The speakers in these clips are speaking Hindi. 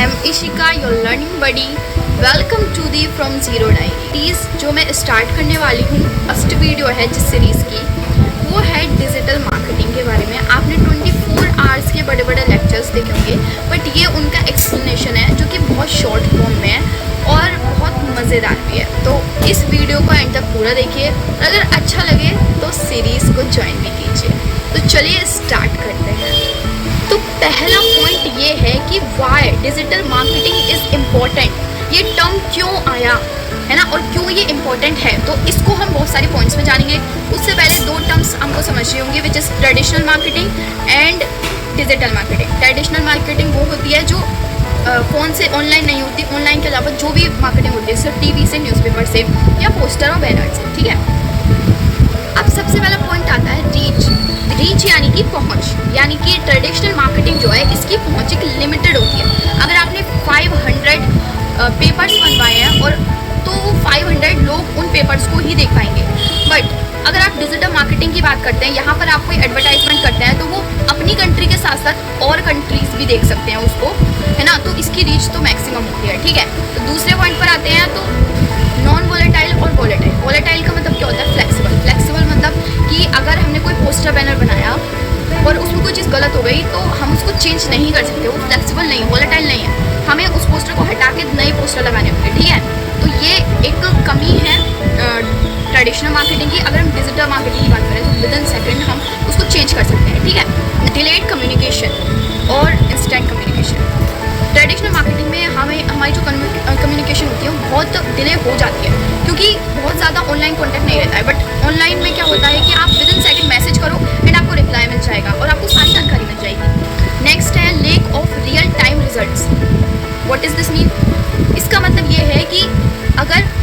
am Ishika, your learning buddy. Welcome to the from zero diaries. जो मैं स्टार्ट करने वाली हूँ फर्स्ट वीडियो है जिस सीरीज़ की, वो है डिजिटल मार्केटिंग के बारे में। आपने 24 आवर्स के बड़े बड़े लेक्चर्स देखे होंगे, बट ये उनका एक्सप्लेनेशन है जो कि बहुत शॉर्ट फॉर्म में है और बहुत मज़ेदार भी है। तो इस वीडियो को एंड तक पूरा देखिए, अगर अच्छा लगे तो सीरीज़ को ज्वाइन भी कीजिए। तो चलिए स्टार्ट करते हैं। तो पहला पॉइंट ये है कि why digital marketing is important. ये टर्म क्यों आया है ना, और क्यों ये इम्पॉर्टेंट है, तो इसको हम बहुत सारे पॉइंट्स में जानेंगे। उससे पहले दो टर्म्स हमको समझनी होंगी, which is traditional marketing and digital marketing. Traditional marketing वो होती है जो फ़ोन से ऑनलाइन नहीं होती, ऑनलाइन के अलावा जो भी मार्केटिंग होती है सिर्फ टीवी से, न्यूज़पेपर से या पोस्टर और बैनर से, ठीक है। अब सबसे पहला पॉइंट आता है रीच। रीच यानी कि पहुंच, यानी कि ट्रेडिशनल मार्केटिंग जो है इसकी पहुंच एक लिमिटेड होती है। अगर आपने 500 पेपर्स बनवाए हैं और तो वो 500 लोग उन पेपर्स को ही देख पाएंगे। बट अगर आप डिजिटल मार्केटिंग की बात करते हैं, यहाँ पर आप कोई एडवर्टाइजमेंट करते हैं तो वो अपनी कंट्री के साथ साथ और कंट्रीज़ भी देख सकते हैं उसको, है ना। तो इसकी रीच तो मैक्सिमम होती है, ठीक है। तो दूसरे पॉइंट पर आते हैं, तो नॉन वोलेटाइल और वोलेटाइल। वोलेटाइल का मतलब क्या होता है? फ्लेक्सिबल। फ्लेक्सिबल मतलब कि अगर हमने कोई पोस्टर बैनर बनाया और उसमें कोई चीज़ गलत हो गई तो हम उसको चेंज नहीं कर सकते, वो फ्लेक्सिबल नहीं है, वोलेटाइल नहीं है। हमें उस पोस्टर को हटा के नए पोस्टर लगाने होंगे, ठीक है। तो ये एक कमी है ट्रेडिशनल मार्केटिंग की। अगर हम डिजिटल मार्केटिंग की बात करें तो विद इन सेकेंड हम उसको चेंज कर सकते हैं, ठीक है। डिलेड कम्युनिकेशन और इंस्टेंट कम्युनिकेशन। ट्रेडिशनल मार्केटिंग में हमारी जो कम्युनिकेशन होती है वो बहुत डिले हो जाती है, क्योंकि बहुत ज़्यादा ऑनलाइन कॉन्टैक्ट नहीं रहता है। बट ऑनलाइन में क्या होता है कि आप विद इन सेकेंड मैसेज करो एंड आपको रिप्लाई मिल जाएगा और आपको सारी जानकारी मिल जाएगी। नेक्स्ट है lack of real time results. What is this mean? इसका मतलब ये है कि अगर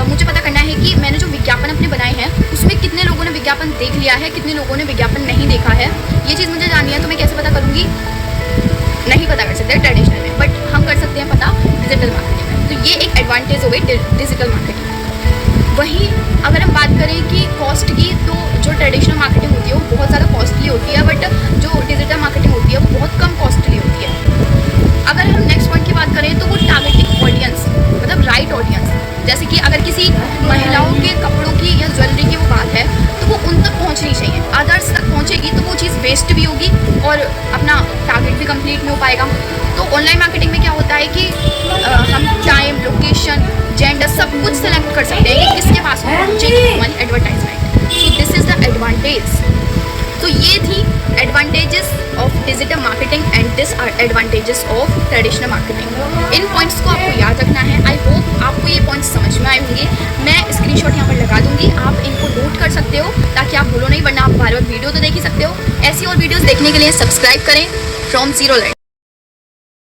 मुझे पता करना है कि मैंने जो विज्ञापन अपने बनाए हैं उसमें कितने लोगों ने विज्ञापन देख लिया है, कितने लोगों ने विज्ञापन नहीं देखा है, ये चीज़ मुझे जाननी है। तो मैं कैसे पता करूँगी? नहीं पता कर सकते ट्रेडिशनल में, बट हम कर सकते हैं पता डिजिटल मार्केटिंग में। तो ये एक एडवांटेज हो गई डिजिटल मार्केटिंग। वहीं अगर हम बात करें कि कॉस्ट की, तो जो ट्रेडिशनल मार्केटिंग होती है वो बहुत ज़्यादा कॉस्टली होती है, बट जो डिजिटल मार्केटिंग होती है वो बहुत कम कॉस्टली होती है। अगर हम नेक्स्ट पॉइंट की बात करें तो वो टारगेटिंग ऑडियंस, मतलब राइट ऑडियंस। जैसे कि अगर किसी महिलाओं के कपड़ों की या ज्वेलरी की वो बात है तो वो उन तक पहुंचनी चाहिए। अदर्स तक पहुंचेगी तो वो चीज़ वेस्ट भी होगी और अपना टारगेट भी कंप्लीट नहीं हो पाएगा। तो ऑनलाइन मार्केटिंग में क्या होता है कि हम टाइम, लोकेशन, जेंडर सब कुछ सेलेक्ट कर सकते हैं कि किसके पास पहुंचेगी हमारी advertisement. So this is the advantage. तो ये थी advantages of digital marketing and disadvantages of traditional marketing. In points को आपको याद रखना है। आई होप आपको ये पॉइंट्स समझ में आए होंगे। मैं स्क्रीनशॉट यहाँ पर लगा दूंगी, आप इनको नोट कर सकते हो ताकि आप भूलो नहीं, वरना आप बार बार वीडियो तो देख ही सकते हो। ऐसी और वीडियोस देखने के लिए सब्सक्राइब करें फ्रॉम ज़ीरो।